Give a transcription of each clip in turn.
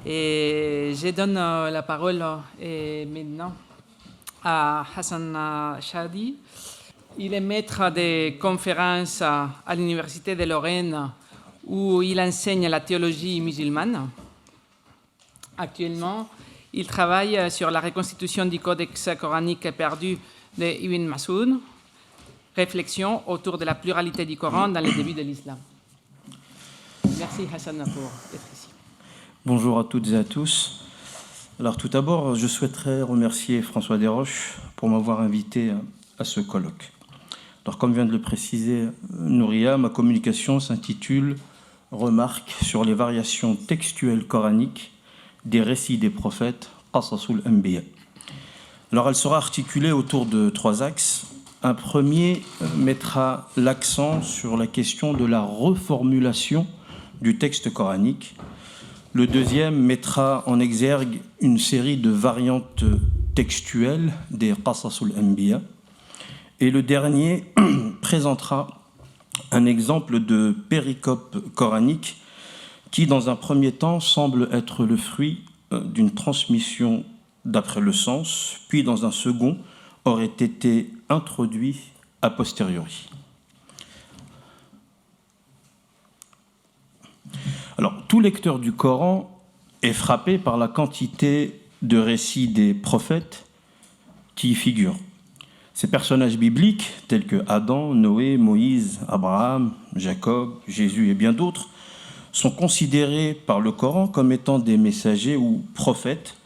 Et je donne la parole maintenant à Hassan Shadi. Il est maître de conférences à l'Université de Lorraine où il enseigne la théologie musulmane. Actuellement, il travaille sur la reconstitution du codex coranique perdu de Ibn Mas'ud, réflexion autour de la pluralité du Coran dans les débuts de l'islam. Merci Hassan pour être ici. Bonjour à toutes et à tous. Alors tout d'abord, je souhaiterais remercier François Desroches pour m'avoir invité à ce colloque. Alors comme vient de le préciser Nouria, ma communication s'intitule « Remarques sur les variations textuelles coraniques des récits des prophètes Qasasul Anbiya ». Alors elle sera articulée autour de 3 axes. Un premier mettra l'accent sur la question de la reformulation du texte coranique. Le deuxième mettra en exergue une série de variantes textuelles des Qasasul Anbiya. Et le dernier présentera un exemple de péricope coranique qui, dans un premier temps, semble être le fruit d'une transmission d'après le sens, puis dans un second, aurait été introduit a posteriori. Alors, tout lecteur du Coran est frappé par la quantité de récits des prophètes qui y figurent. Ces personnages bibliques, tels que Adam, Noé, Moïse, Abraham, Jacob, Jésus et bien d'autres, sont considérés par le Coran comme étant des messagers ou prophètes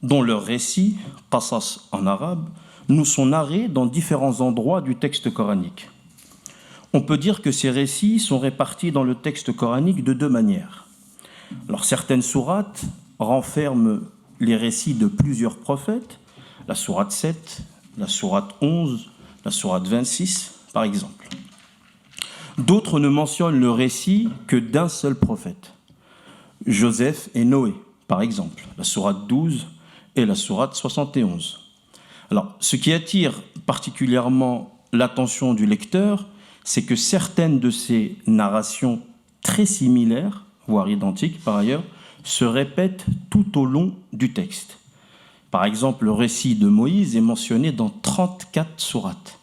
dont leurs récits, qasas en arabe, nous sont narrés dans différents endroits du texte coranique. On peut dire que ces récits sont répartis dans le texte coranique de 2 manières. Alors, certaines sourates renferment les récits de plusieurs prophètes, la sourate 7, la sourate 11, la sourate 26, par exemple. D'autres ne mentionnent le récit que d'un seul prophète, Joseph et Noé, par exemple, la sourate 12 et la sourate 71. Alors, ce qui attire particulièrement l'attention du lecteur, c'est que certaines de ces narrations très similaires, voire identiques par ailleurs, se répètent tout au long du texte. Par exemple, le récit de Moïse est mentionné dans 34 sourates.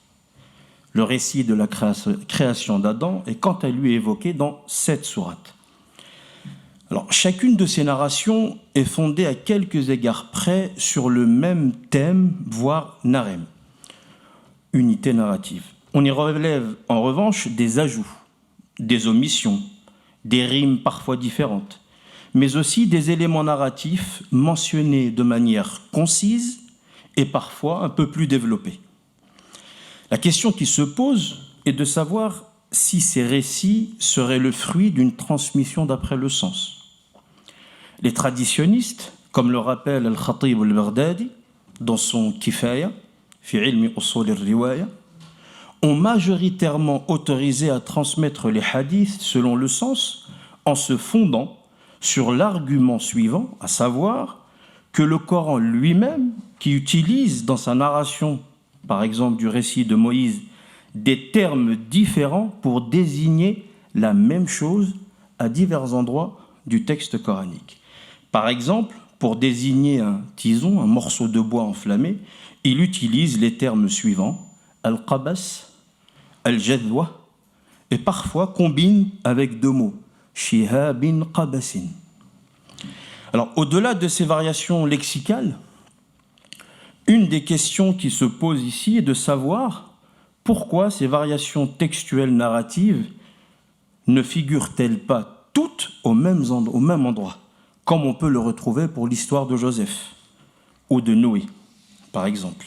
Le récit de la création d'Adam est quant à lui évoqué dans 7 sourates. Alors, chacune de ces narrations est fondée à quelques égards près sur le même thème, voire narème, unité narrative. On y relève en revanche des ajouts, des omissions, des rimes parfois différentes, mais aussi des éléments narratifs mentionnés de manière concise et parfois un peu plus développée. La question qui se pose est de savoir si ces récits seraient le fruit d'une transmission d'après le sens. Les traditionnistes, comme le rappelle Al-Khatib al-Baghdadi dans son Kifaya, fi ilmi usul al-riwaya, ont majoritairement autorisé à transmettre les hadiths selon le sens en se fondant sur l'argument suivant, à savoir que le Coran lui-même, qui utilise dans sa narration, par exemple du récit de Moïse, des termes différents pour désigner la même chose à divers endroits du texte coranique. Par exemple, pour désigner un tison, un morceau de bois enflammé, il utilise les termes suivants, al-qabas, al-jadwa, et parfois combine avec 2 mots, shihabin qabasin. Alors, au-delà de ces variations lexicales, une des questions qui se pose ici est de savoir pourquoi ces variations textuelles narratives ne figurent-elles pas toutes au même endroit, comme on peut le retrouver pour l'histoire de Joseph ou de Noé, par exemple.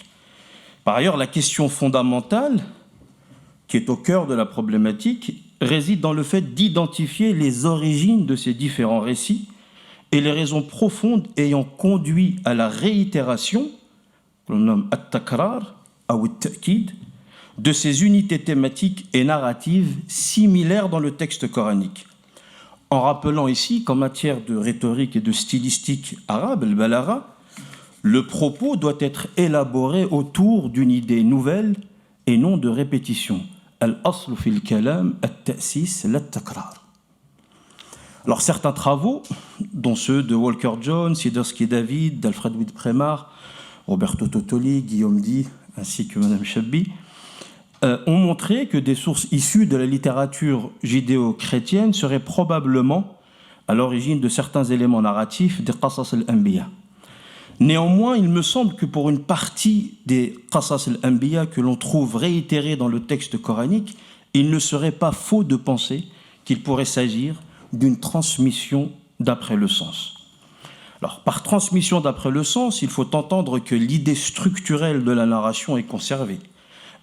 Par ailleurs, la question fondamentale, qui est au cœur de la problématique, réside dans le fait d'identifier les origines de ces différents récits et les raisons profondes ayant conduit à la réitération, que l'on nomme at-takrar, ou at-ta'kid, de ces unités thématiques et narratives similaires dans le texte coranique. En rappelant ici qu'en matière de rhétorique et de stylistique arabe, al-balagha, le propos doit être élaboré autour d'une idée nouvelle et non de répétition. Al-aslu fil kalam at-ta'sis lat-takrar. Alors certains travaux, dont ceux de Walker Jones, Sidorsky David, d'Alfred Witt-Premar, Roberto Totoli, Guillaume Di, ainsi que Mme Chabbi, ont montré que des sources issues de la littérature judéo-chrétienne seraient probablement à l'origine de certains éléments narratifs des Qasas al-Anbiya. Néanmoins, il me semble que pour une partie des Qasas al-Anbiya que l'on trouve réitérés dans le texte coranique, il ne serait pas faux de penser qu'il pourrait s'agir d'une transmission d'après le sens. Alors, par transmission d'après le sens, il faut entendre que l'idée structurelle de la narration est conservée.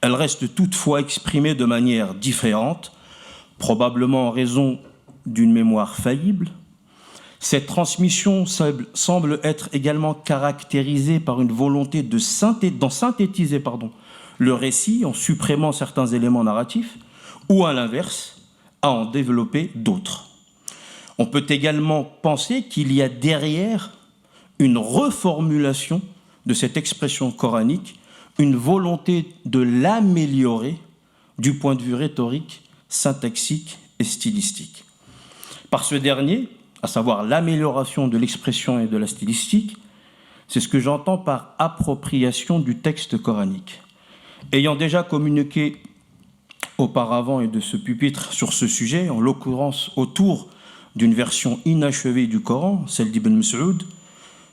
Elle reste toutefois exprimée de manière différente, probablement en raison d'une mémoire faillible. Cette transmission semble être également caractérisée par une volonté d'en synthétiser le récit en supprimant certains éléments narratifs, ou à l'inverse, à en développer d'autres. On peut également penser qu'il y a derrière une reformulation de cette expression coranique, une volonté de l'améliorer du point de vue rhétorique, syntaxique et stylistique. Par ce dernier, à savoir l'amélioration de l'expression et de la stylistique, c'est ce que j'entends par appropriation du texte coranique. Ayant déjà communiqué auparavant et de ce pupitre sur ce sujet, en l'occurrence autour d'une version inachevée du Coran, celle d'Ibn Mas'ud,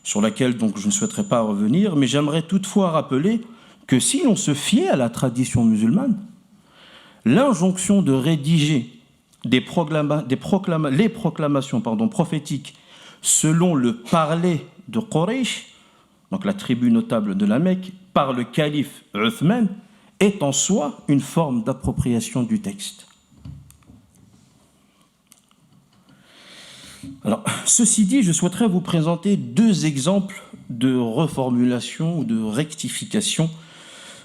sur laquelle donc je ne souhaiterais pas revenir, mais j'aimerais toutefois rappeler que si l'on se fiait à la tradition musulmane, l'injonction de rédiger les proclamations prophétiques selon le parler de Quraysh, donc la tribu notable de la Mecque, par le calife Uthman, est en soi une forme d'appropriation du texte. Alors, ceci dit, je souhaiterais vous présenter deux exemples de reformulation ou de rectification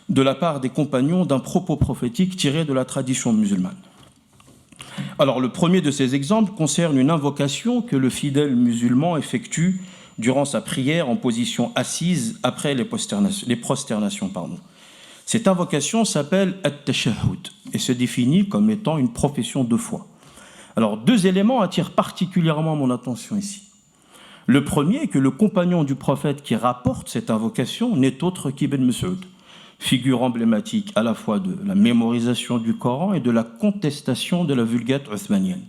de la part des compagnons d'un propos prophétique tiré de la tradition musulmane. Alors, le premier de ces exemples concerne une invocation que le fidèle musulman effectue durant sa prière en position assise après les prosternations. Cette invocation s'appelle At-Tashahhud et se définit comme étant une profession de foi. Alors, deux éléments attirent particulièrement mon attention ici. Le premier est que le compagnon du prophète qui rapporte cette invocation n'est autre qu'Ibn Mas'ud, figure emblématique à la fois de la mémorisation du Coran et de la contestation de la Vulgate uthmanienne.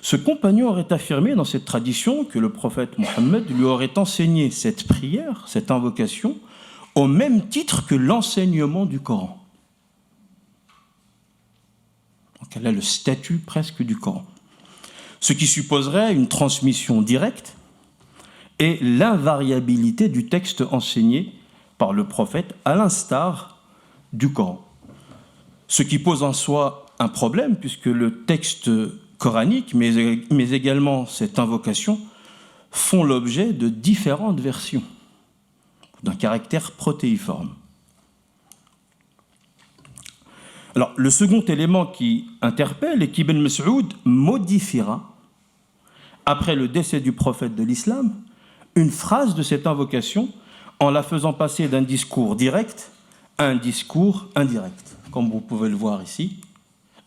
Ce compagnon aurait affirmé dans cette tradition que le prophète Mohammed lui aurait enseigné cette prière, cette invocation, au même titre que l'enseignement du Coran. Donc elle a le statut presque du Coran. Ce qui supposerait une transmission directe et l'invariabilité du texte enseigné par le prophète à l'instar du Coran. Ce qui pose en soi un problème puisque le texte coranique, mais également cette invocation, font l'objet de différentes versions d'un caractère protéiforme. Alors, le second élément qui interpelle est qu'Ibn Mas'ud modifiera, après le décès du prophète de l'islam, une phrase de cette invocation en la faisant passer d'un discours direct à un discours indirect, comme vous pouvez le voir ici.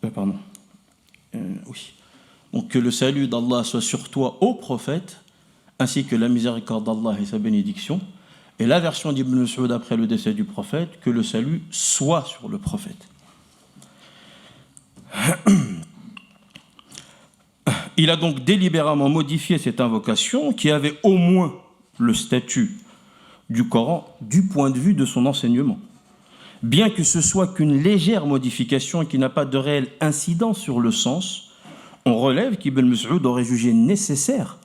Oui. Donc, que le salut d'Allah soit sur toi, ô prophète, ainsi que la miséricorde d'Allah et sa bénédiction. Et la version d'Ibn Mas'ud après le décès du prophète, que le salut soit sur le prophète. Il a donc délibérément modifié cette invocation qui avait au moins le statut du Coran du point de vue de son enseignement. Bien que ce soit qu'une légère modification qui n'a pas de réelle incidence sur le sens, on relève qu'Ibn Mas'ud aurait jugé nécessaire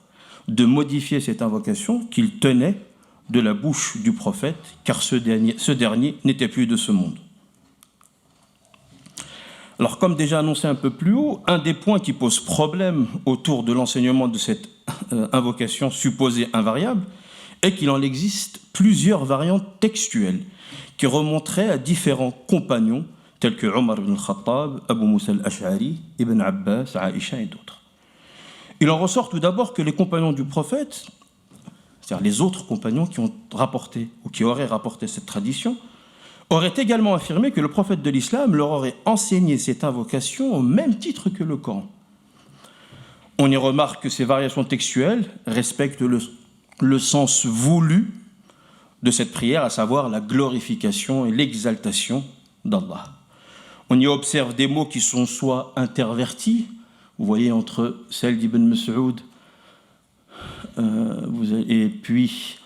de modifier cette invocation qu'il tenait de la bouche du prophète, car ce dernier n'était plus de ce monde. Alors, comme déjà annoncé un peu plus haut, un des points qui pose problème autour de l'enseignement de cette invocation supposée invariable est qu'il en existe plusieurs variantes textuelles qui remonteraient à différents compagnons tels que Omar ibn al-Khattab, Abu Musa al-Ash'ari, Ibn Abbas, Aïcha et d'autres. Il en ressort tout d'abord que les compagnons du prophète, c'est-à-dire les autres compagnons qui ont rapporté ou qui auraient rapporté cette tradition, auraient également affirmé que le prophète de l'islam leur aurait enseigné cette invocation au même titre que le Coran. On y remarque que ces variations textuelles respectent le sens voulu de cette prière, à savoir la glorification et l'exaltation d'Allah. On y observe des mots qui sont soit intervertis, vous voyez entre celle d'Ibn Mas'ud et puis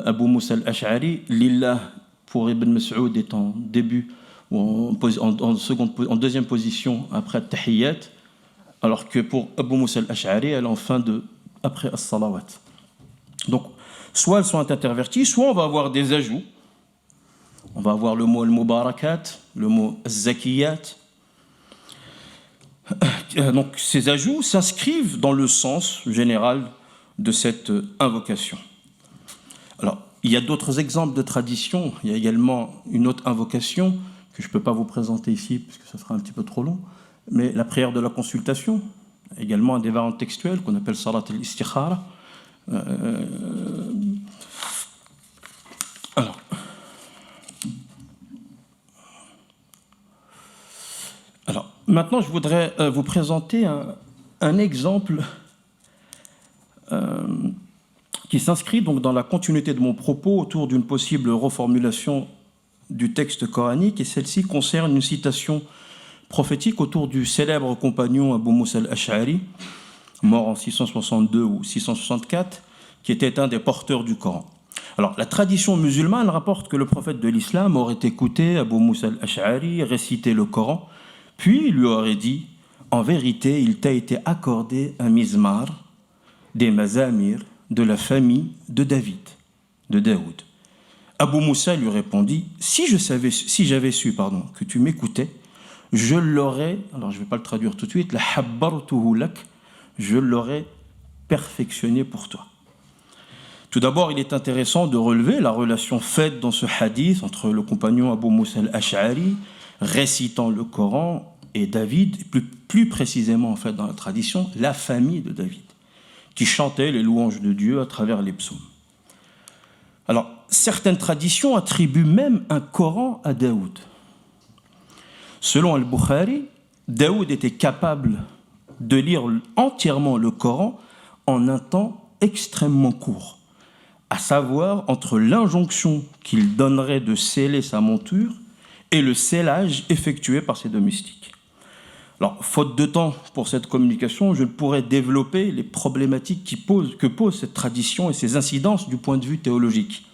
Abu Musa al-Ash'ari, Lillah pour Ibn Mas'ud est en début ou en deuxième position après Tahiyyat, alors que pour Abu Musa al-Ash'ari, elle est en fin de après As-Salawat. Donc, soit elles sont interverties, soit on va avoir des ajouts. On va avoir le mot al-Mubarakat, le mot al-Zakiyat. Donc, ces ajouts s'inscrivent dans le sens général de cette invocation. Alors, il y a d'autres exemples de traditions. Il y a également une autre invocation que je ne peux pas vous présenter ici, parce que ça sera un petit peu trop long, mais la prière de la consultation, également un des variantes textuelles qu'on appelle Salat al-Istikhara. Alors, maintenant, je voudrais vous présenter un exemple qui s'inscrit donc dans la continuité de mon propos autour d'une possible reformulation du texte coranique, et celle-ci concerne une citation prophétique autour du célèbre compagnon Abu Musa al-Ash'ari, mort en 662 ou 664, qui était un des porteurs du Coran. Alors, la tradition musulmane rapporte que le prophète de l'islam aurait écouté Abu Musa al-Ash'ari réciter le Coran, puis il lui aurait dit « En vérité, il t'a été accordé un mizmar, des mazamir, de la famille de David, de Daoud. » Abu Musa lui répondit « Si j'avais su que tu m'écoutais, je l'aurais, alors je ne vais pas le traduire tout de suite, la habbartuhu lak, je l'aurais perfectionné pour toi. » Tout d'abord, il est intéressant de relever la relation faite dans ce hadith entre le compagnon Abu Musa al-Ash'ari récitant le Coran et David, plus précisément en fait dans la tradition, la famille de David, qui chantait les louanges de Dieu à travers les psaumes. Alors, certaines traditions attribuent même un Coran à Daoud. Selon Al-Bukhari, Daoud était capable de lire entièrement le Coran en un temps extrêmement court, à savoir entre l'injonction qu'il donnerait de sceller sa monture et le scellage effectué par ses domestiques. Alors, faute de temps pour cette communication, je ne pourrais développer les problématiques que pose cette tradition et ses incidences du point de vue théologique,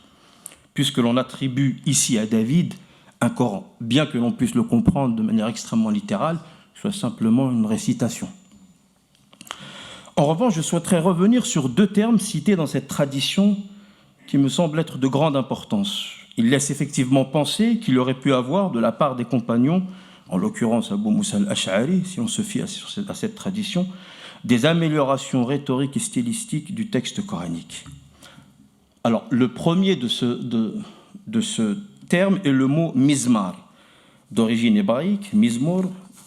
puisque l'on attribue ici à David un Coran, bien que l'on puisse le comprendre de manière extrêmement littérale, soit simplement une récitation. En revanche, je souhaiterais revenir sur deux termes cités dans cette tradition qui me semblent être de grande importance. Il laisse effectivement penser qu'il aurait pu avoir de la part des compagnons, en l'occurrence Abu Musa al-Ash'ari, si on se fie à cette tradition, des améliorations rhétoriques et stylistiques du texte coranique. Alors, le premier de ce terme est le mot mizmar, d'origine hébraïque, mizmor,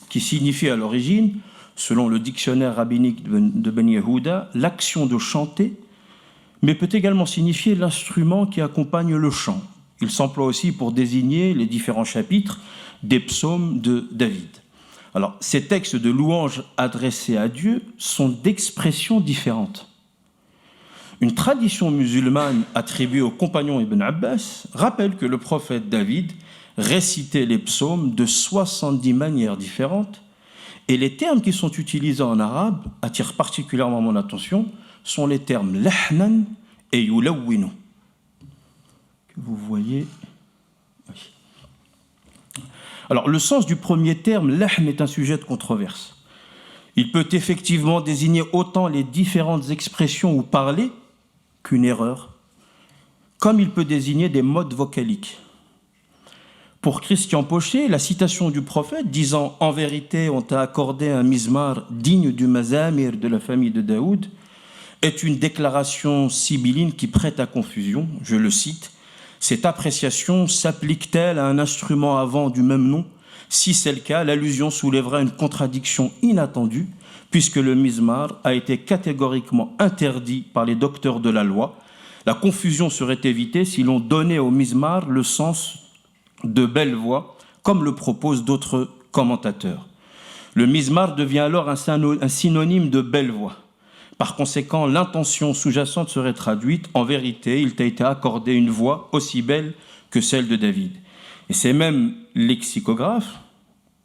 qui signifie à l'origine, selon le dictionnaire rabbinique de Ben Yehuda, l'action de chanter, mais peut également signifier l'instrument qui accompagne le chant. Il s'emploie aussi pour désigner les différents chapitres des psaumes de David. Alors, ces textes de louanges adressés à Dieu sont d'expressions différentes. Une tradition musulmane attribuée au compagnon Ibn Abbas rappelle que le prophète David récitait les psaumes de 70 manières différentes, et les termes qui sont utilisés en arabe attirent particulièrement mon attention, sont les termes lahnan et yulawwinu, que vous voyez. Oui. Alors, le sens du premier terme, lahn, est un sujet de controverse. Il peut effectivement désigner autant les différentes expressions ou parler qu'une erreur, comme il peut désigner des modes vocaliques. Pour Christian Pochet, la citation du prophète disant « En vérité, on t'a accordé un mizmar digne du mazamir de la famille de Daoud » est une déclaration sibylline qui prête à confusion. Je le cite. « Cette appréciation s'applique-t-elle à un instrument avant du même nom ? Si c'est le cas, l'allusion soulèvera une contradiction inattendue, puisque le mizmar a été catégoriquement interdit par les docteurs de la loi. La confusion serait évitée si l'on donnait au mizmar le sens de belle voix, comme le proposent d'autres commentateurs. Le mizmar devient alors un synonyme de belle voix. Par conséquent, l'intention sous-jacente serait traduite: en vérité, il t'a été accordé une voix aussi belle que celle de David. Et c'est même lexicographe,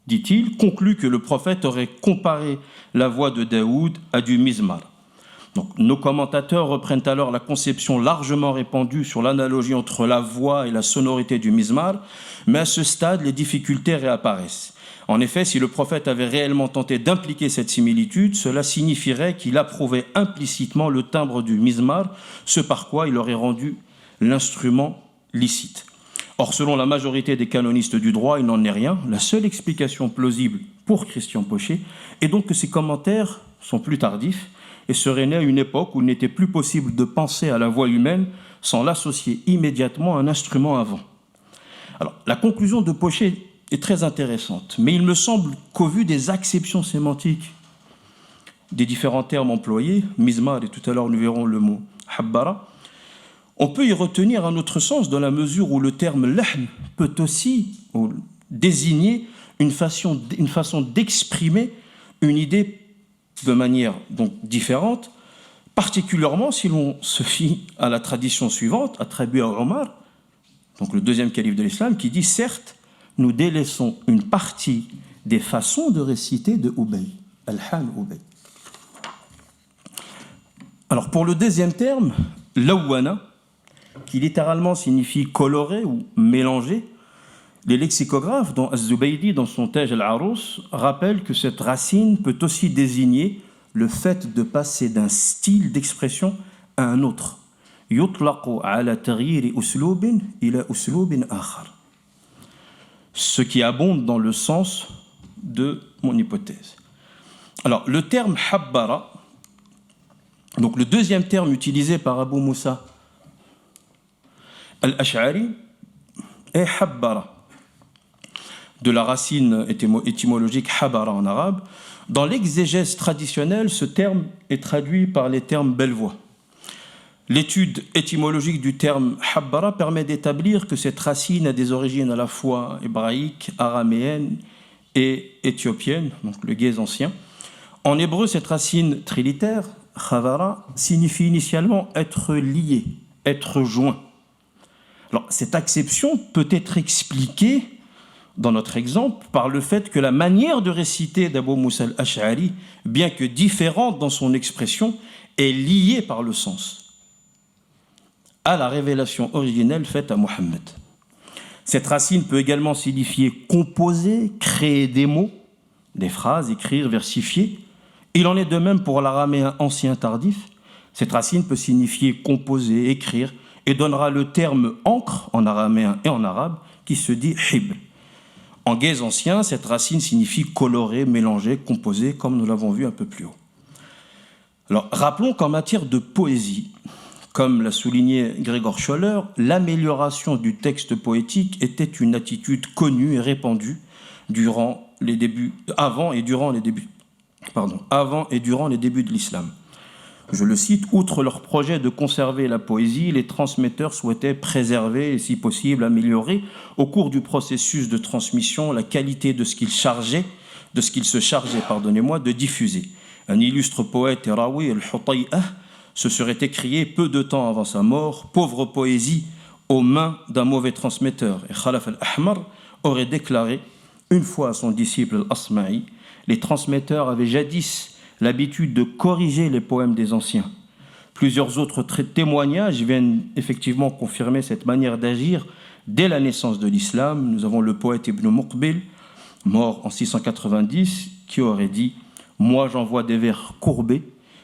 dit-il, conclut que le prophète aurait comparé la voix de Daoud à du mizmar. Donc, nos commentateurs reprennent alors la conception largement répandue sur l'analogie entre la voix et la sonorité du mizmar, mais à ce stade, les difficultés réapparaissent. En effet, si le prophète avait réellement tenté d'impliquer cette similitude, cela signifierait qu'il approuvait implicitement le timbre du mizmar, ce par quoi il aurait rendu l'instrument licite. Or, selon la majorité des canonistes du droit, il n'en est rien. La seule explication plausible pour Christian Pochet est donc que ces commentaires sont plus tardifs et seraient nés à une époque où il n'était plus possible de penser à la voix humaine sans l'associer immédiatement à un instrument avant. Alors, la conclusion de Pochet est très intéressante, mais il me semble qu'au vu des acceptions sémantiques des différents termes employés, mizmar et tout à l'heure nous verrons le mot habbara, on peut y retenir un autre sens dans la mesure où le terme lahm peut aussi désigner une façon d'exprimer une idée de manière donc différente, particulièrement si l'on se fie à la tradition suivante, attribuée à Omar, donc le deuxième calife de l'islam, qui dit: certes, nous délaissons une partie des façons de réciter de Ubay, al-Han Ubay. Alors pour le deuxième terme, lawana, qui littéralement signifie colorer ou mélanger, les lexicographes, dont Az-Zubaydi dans son Taj al-Arous, rappellent que cette racine peut aussi désigner le fait de passer d'un style d'expression à un autre. Yutlaqu ala taghyiri uslubin ila uslubin akhar. Ce qui abonde dans le sens de mon hypothèse. Alors, le terme habbara, donc le deuxième terme utilisé par Abu Moussa al-Ash'ari, est habbara, de la racine étymologique habara en arabe. Dans l'exégèse traditionnelle, ce terme est traduit par les termes belle voix. L'étude étymologique du terme habbara permet d'établir que cette racine a des origines à la fois hébraïques, araméennes et éthiopiennes, donc le guèze ancien. En hébreu, cette racine trilitaire, chavara, signifie initialement être lié, être joint. Alors, cette acception peut être expliquée, dans notre exemple, par le fait que la manière de réciter d'Abu Moussa al-Ash'ari, bien que différente dans son expression, est liée par le sens à la révélation originelle faite à Mohammed. Cette racine peut également signifier composer, créer des mots, des phrases, écrire, versifier. Il en est de même pour l'araméen ancien tardif. Cette racine peut signifier composer, écrire, et donnera le terme encre en araméen et en arabe, qui se dit hibr. En guèze ancien, cette racine signifie colorer, mélanger, composer, comme nous l'avons vu un peu plus haut. Alors, rappelons qu'en matière de poésie, comme l'a souligné Gregor Scholler, l'amélioration du texte poétique était une attitude connue et répandue avant et durant les débuts de l'islam. Je le cite: outre leur projet de conserver la poésie, les transmetteurs souhaitaient préserver et, si possible, améliorer au cours du processus de transmission la qualité de ce qu'ils se chargeaient de diffuser. Un illustre poète, Rawi al-Hutay'ah, se serait écrié peu de temps avant sa mort: pauvre poésie aux mains d'un mauvais transmetteur. Et Khalaf al-Ahmar aurait déclaré une fois à son disciple al-Asma'i: les transmetteurs avaient jadis l'habitude de corriger les poèmes des anciens. Plusieurs autres témoignages viennent effectivement confirmer cette manière d'agir dès la naissance de l'islam. Nous avons le poète Ibn Muqbil, mort en 690, qui aurait dit: moi j'envoie des vers courbés,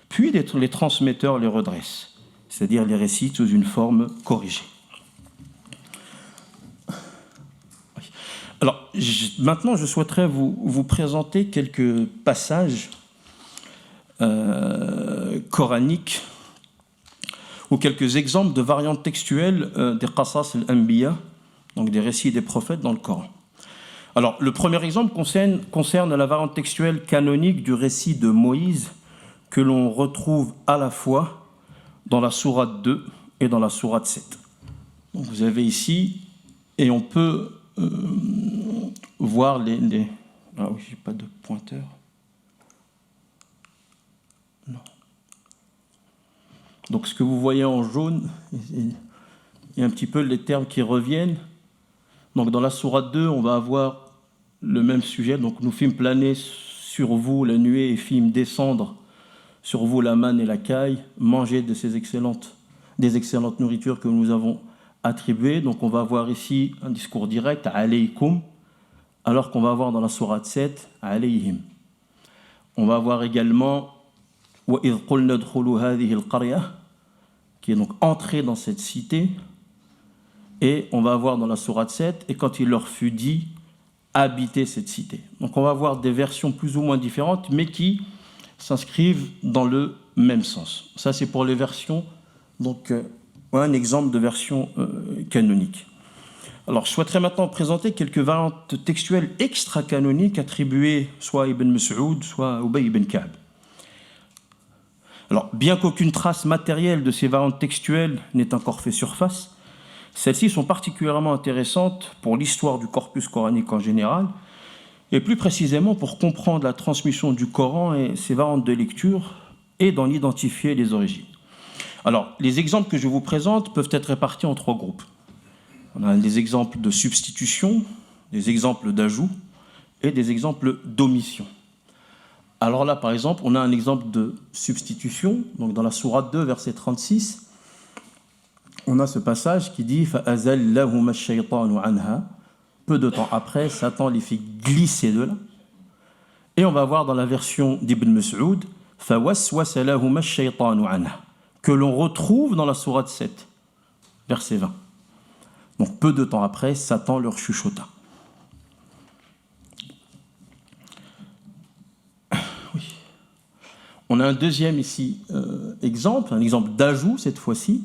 puis les transmetteurs les redressent, c'est-à-dire les récitent sous une forme corrigée. Alors, maintenant, je souhaiterais vous présenter quelques passages coraniques ou quelques exemples de variantes textuelles des qasas al-anbiya, donc des récits des prophètes dans le Coran. Alors, le premier exemple concerne la variante textuelle canonique du récit de Moïse, que l'on retrouve à la fois dans la sourate 2 et dans la sourate 7. Donc vous avez ici, et on peut voir les... Ah oui, j'ai pas de pointeur. Non. Donc ce que vous voyez en jaune, il y a un petit peu les termes qui reviennent. Donc dans la sourate 2, on va avoir le même sujet. Donc nous fîmes planer sur vous la nuée et fîmes descendre sur vous la manne et la caille. Mangez de des excellentes nourritures que nous avons attribuées. Donc on va avoir ici un discours direct, alaykum, alors qu'on va avoir dans la sourate 7, alayhim. On va avoir également وَإِذْ قُلْنَا ادْخُلُوا هَذِهِ الْقَرْيَةِ, qui est donc entré dans cette cité. Et on va avoir dans la sourate 7, et quand il leur fut dit, habiter cette cité. Donc on va avoir des versions plus ou moins différentes, mais qui s'inscrivent dans le même sens. Ça, c'est pour les versions, donc un exemple de version canonique. Alors, je souhaiterais maintenant présenter quelques variantes textuelles extra-canoniques attribuées soit à Ibn Mas'ud, soit à Ubay ibn Ka'b. Alors, bien qu'aucune trace matérielle de ces variantes textuelles n'ait encore fait surface, celles-ci sont particulièrement intéressantes pour l'histoire du corpus coranique en général, et plus précisément pour comprendre la transmission du Coran et ses variantes de lecture, et d'en identifier les origines. Alors, les exemples que je vous présente peuvent être répartis en 3 groupes. On a des exemples de substitution, des exemples d'ajout, et des exemples d'omission. Alors là, par exemple, on a un exemple de substitution, donc dans la sourate 2, verset 36, on a ce passage qui dit « فَأَزَلَّهُمَا الشَّيْطَانُ عَنْهَا » Peu de temps après, Satan les fait glisser de là. Et on va voir dans la version d'Ibn Mas'ud « فَوَسْوَسَ لَهُمَا الشَّيْطَانُ عَنْهَا » que l'on retrouve dans la sourate 7, verset 20. Donc peu de temps après, Satan leur chuchota. Oui. On a un deuxième ici exemple, un exemple d'ajout cette fois-ci.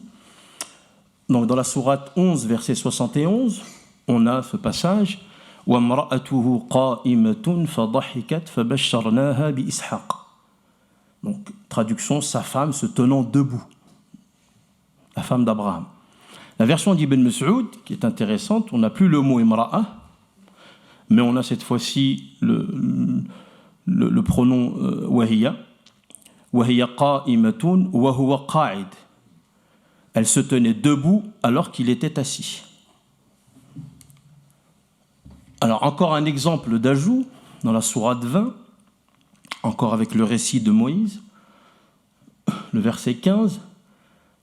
Donc dans la sourate 11, verset 71, on a ce passage وَامْرَأَتُهُ قَائِمَةٌ فَضَحِكَتْ فَبَشَّرْنَاهَا بِإِسْحَاقَ. Donc traduction, sa femme se tenant debout, la femme d'Abraham. La version d'Ibn Mas'ud, qui est intéressante, on n'a plus le mot imra'a, mais on a cette fois-ci le pronom wahiya. Wahiya qa'imatun wa huwa qa'id. Elle se tenait debout alors qu'il était assis. Alors encore un exemple d'ajout dans la sourate 20, encore avec le récit de Moïse, le verset 15.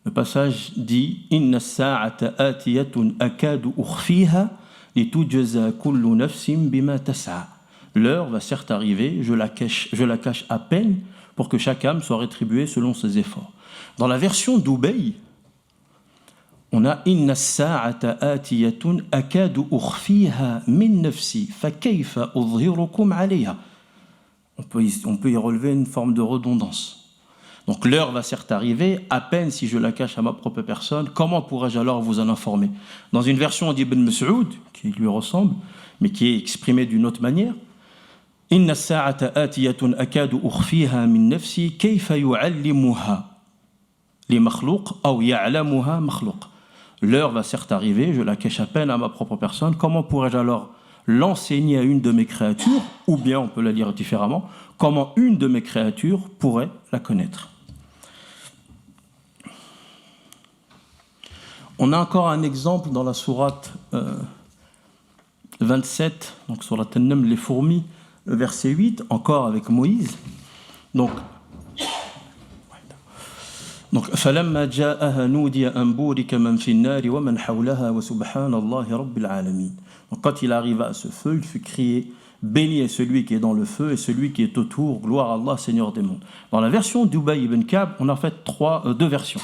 Le passage dit Inna as-sa'ata atiyatun akadu ukhfiha litujza kullu nafsin bima tas'a. L'heure va certes arriver, je la cache à peine pour que chaque âme soit rétribuée selon ses efforts. Dans la version d'Ubay, on a Inna as-sa'ata atiyatun akadu ukhfiha min nafsi fa kayfa udhirukum 'alayha. On peut y relever une forme de redondance. Donc l'heure va certes arriver, à peine si je la cache à ma propre personne, comment pourrais-je alors vous en informer? Dans une version d'Ibn Mas'ud, qui lui ressemble, mais qui est exprimée d'une autre manière, Inna as-sa'ata atiyatun akadu ukhfiha min nafsi kayfa yu'allimuha li makhluq aw ya'lamuha makhluq. L'heure va certes arriver, je la cache à peine à ma propre personne, comment pourrais-je alors l'enseigner à une de mes créatures, ou bien on peut la lire différemment, comment une de mes créatures pourrait la connaître. On a encore un exemple dans la sourate 27, donc sourate An-Naml, les fourmis, verset 8, encore avec Moïse. Donc فَلَمَّا جَاءَهَا نُودِيَ أَنْ بُورِكَ مَنْ فِي النَّارِ وَمَنْ حَوْلَهَا وَسُبْحَانَ اللَّهِ رَبِّ الْعَالَمِينَ. Donc quand il arriva à ce feu, il fut crié béni est celui qui est dans le feu et celui qui est autour, gloire à Allah, Seigneur des mondes. Dans la version d'Ubay ibn Ka'b, on a en fait deux versions.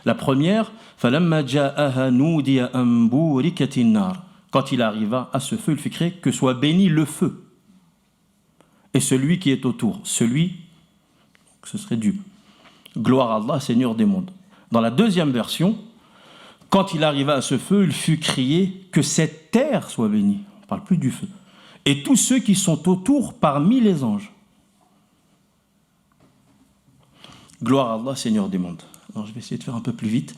La première, فَلَمَّا جَاءَهَا نُودِيَ أَنْ بُورِكَتِ النَّارِ. Quand il arriva à ce feu, il fut crié que soit béni le feu et celui qui est autour, celui, ce serait Dieu. Gloire à Allah, Seigneur des mondes. Dans la deuxième version, quand il arriva à ce feu, il fut crié que cette terre soit bénie. On ne parle plus du feu. Et tous ceux qui sont autour parmi les anges. Gloire à Allah, Seigneur des mondes. Alors je vais essayer de faire un peu plus vite.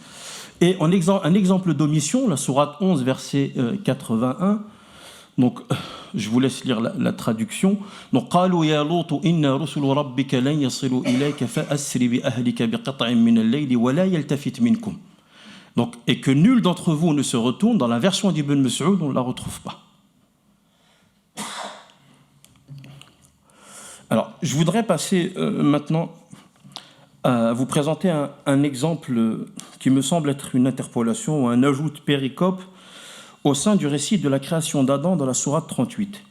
Et un exemple d'omission, la sourate 11, verset 81, Donc, je vous laisse lire la traduction. Donc, قالوا يا لوط إن رسل ربك لن يصلوا إليك فأسر بأهلك بقطع من الليل ولا يلتفت منكم. Donc, et que nul d'entre vous ne se retourne. Dans la version d'Ibn Mas'ud, on ne la retrouve pas. Alors, je voudrais passer maintenant à vous présenter un exemple qui me semble être une interpolation ou un ajout de péricope au sein du récit de la création d'Adam dans la sourate 38.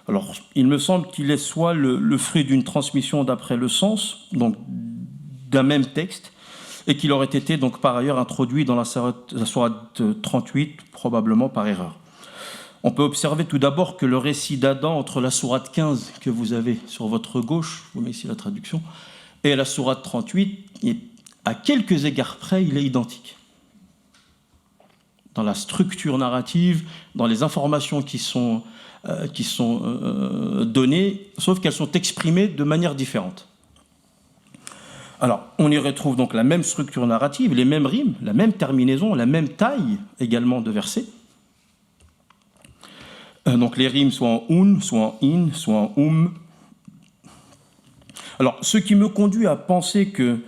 Alors, il me semble qu'il est soit le fruit d'une transmission d'après le sens, donc d'un même texte, et qu'il aurait été donc par ailleurs introduit dans la sourate 38, probablement par erreur. On peut observer tout d'abord que le récit d'Adam entre la sourate 15 que vous avez sur votre gauche, je vous mets ici la traduction, et la sourate 38, à quelques égards près, il est identique. Dans la structure narrative, dans les informations qui sont données, sauf qu'elles sont exprimées de manière différente. Alors, on y retrouve donc la même structure narrative, les mêmes rimes, la même terminaison, la même taille également de versets. Donc les rimes soit en un, soit en in, soit en Alors, ce qui me conduit à penser que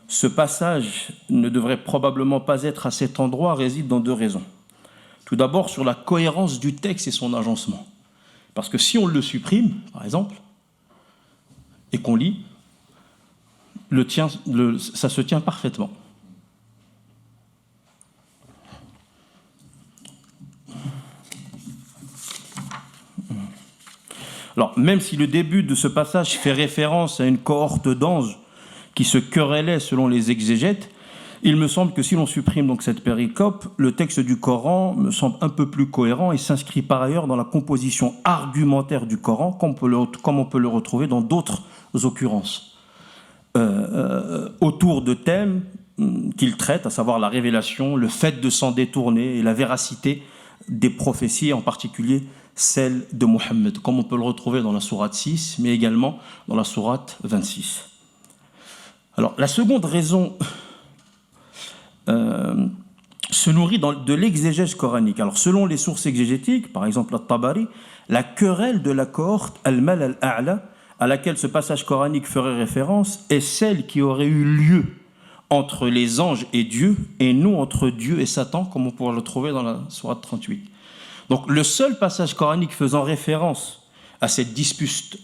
ce passage ne devrait probablement pas être à cet endroit réside dans deux raisons. Tout d'abord, sur la cohérence du texte et son agencement. Parce que si on le supprime, par exemple, et qu'on lit, ça se tient parfaitement. Alors, même si le début de ce passage fait référence à une cohorte d'anges qui se querellaient selon les exégètes, il me semble que si l'on supprime donc cette péricope, le texte du Coran me semble un peu plus cohérent et s'inscrit par ailleurs dans la composition argumentaire du Coran, comme on peut le retrouver dans d'autres occurrences, autour de thèmes qu'il traite, à savoir la révélation, le fait de s'en détourner et la véracité des prophéties, en particulier celle de Mohammed, comme on peut le retrouver dans la sourate 6, mais également dans la sourate 26. Alors, la seconde raison se nourrit de l'exégèse coranique. Alors, selon les sources exégétiques, par exemple At-Tabari, la querelle de la cohorte Al-Mal Al-A'la, à laquelle ce passage coranique ferait référence, est celle qui aurait eu lieu entre les anges et Dieu, et non entre Dieu et Satan, comme on pourrait le trouver dans la sourate 38. Donc, le seul passage coranique faisant référence à cette dispute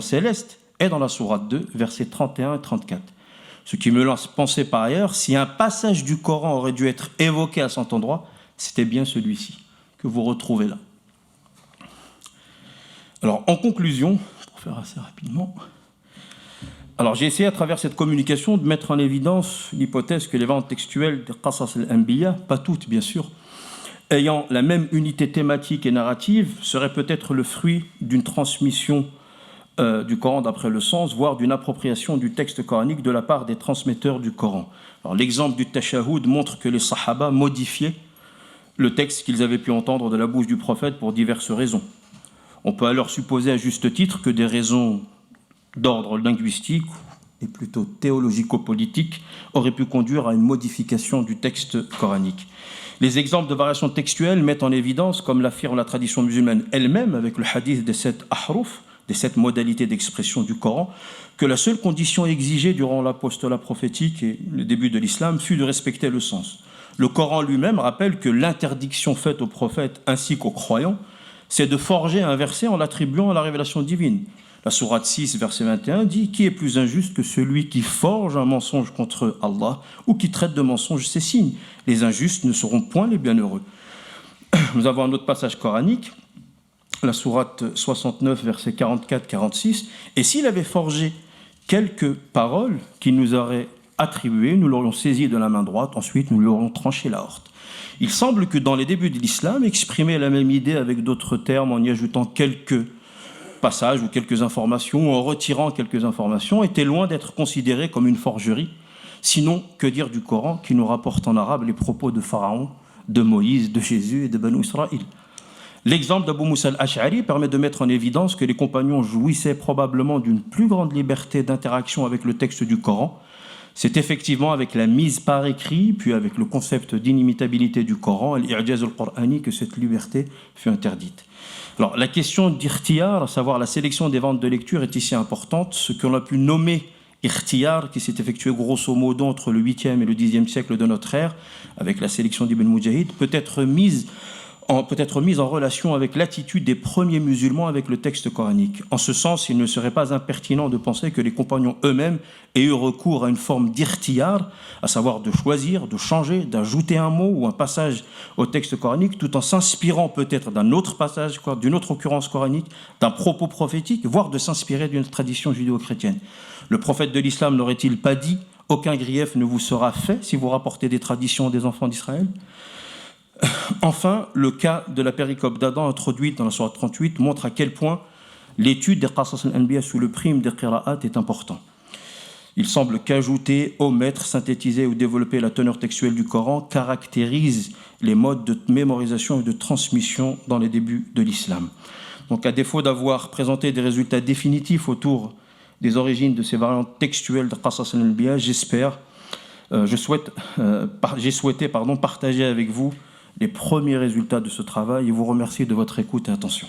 céleste est dans la sourate 2, versets 31 et 34. Ce qui me laisse penser par ailleurs, si un passage du Coran aurait dû être évoqué à cet endroit, c'était bien celui-ci que vous retrouvez là. Alors, en conclusion, pour faire assez rapidement, alors j'ai essayé à travers cette communication de mettre en évidence l'hypothèse que les variantes textuelles de Qasas al-Anbiya, pas toutes bien sûr, ayant la même unité thématique et narrative, seraient peut-être le fruit d'une transmission du Coran d'après le sens, voire d'une appropriation du texte coranique de la part des transmetteurs du Coran. Alors, l'exemple du Tashahoud montre que les Sahaba modifiaient le texte qu'ils avaient pu entendre de la bouche du prophète pour diverses raisons. On peut alors supposer à juste titre que des raisons d'ordre linguistique et plutôt théologico-politique auraient pu conduire à une modification du texte coranique. Les exemples de variations textuelles mettent en évidence, comme l'affirme la tradition musulmane elle-même avec le hadith des 7 ahruf, des 7 modalités d'expression du Coran, que la seule condition exigée durant l'apostolat prophétique et le début de l'islam fut de respecter le sens. Le Coran lui-même rappelle que l'interdiction faite aux prophètes ainsi qu'aux croyants, c'est de forger un verset en l'attribuant à la révélation divine. La sourate 6, verset 21 dit « Qui est plus injuste que celui qui forge un mensonge contre Allah ou qui traite de mensonge ses signes ? Les injustes ne seront point les bienheureux. » Nous avons un autre passage coranique, la sourate 69, versets 44-46. « Et s'il avait forgé quelques paroles qu'il nous aurait attribuées, nous l'aurions saisi de la main droite, ensuite nous lui aurions tranché la horte. » Il semble que dans les débuts de l'islam, exprimer la même idée avec d'autres termes, en y ajoutant quelques passages ou quelques informations, ou en retirant quelques informations, était loin d'être considéré comme une forgerie. Sinon, que dire du Coran qui nous rapporte en arabe les propos de Pharaon, de Moïse, de Jésus et de Banu Israël. L'exemple d'Abu Moussa al-Ash'ari permet de mettre en évidence que les compagnons jouissaient probablement d'une plus grande liberté d'interaction avec le texte du Coran. C'est effectivement avec la mise par écrit, puis avec le concept d'inimitabilité du Coran, l'I'jaz al-Qur'ani, que cette liberté fut interdite. Alors, la question d'irtiyar, à savoir la sélection des ventes de lecture, est ici importante. Ce qu'on a pu nommer irtiyar, qui s'est effectué grosso modo entre le 8e et le 10e siècle de notre ère, avec la sélection d'Ibn Mujahid, peut être mise en relation avec l'attitude des premiers musulmans avec le texte coranique. En ce sens, il ne serait pas impertinent de penser que les compagnons eux-mêmes aient eu recours à une forme d'irtiyar, à savoir de choisir, de changer, d'ajouter un mot ou un passage au texte coranique, tout en s'inspirant peut-être d'un autre passage, d'une autre occurrence coranique, d'un propos prophétique, voire de s'inspirer d'une tradition judéo-chrétienne. Le prophète de l'islam n'aurait-il pas dit « Aucun grief ne vous sera fait si vous rapportez des traditions des enfants d'Israël » Enfin, le cas de la péricope d'Adam introduite dans la sourate 38 montre à quel point l'étude des Qasas al-Anbiya sous le prisme des qira'at est important. Il semble qu'ajouter, omettre, synthétiser ou développer la teneur textuelle du Coran caractérise les modes de mémorisation et de transmission dans les débuts de l'islam. Donc, à défaut d'avoir présenté des résultats définitifs autour des origines de ces variantes textuelles de Qasas al-Anbiya, j'ai souhaité partager avec vous les premiers résultats de ce travail et vous remercier de votre écoute et attention.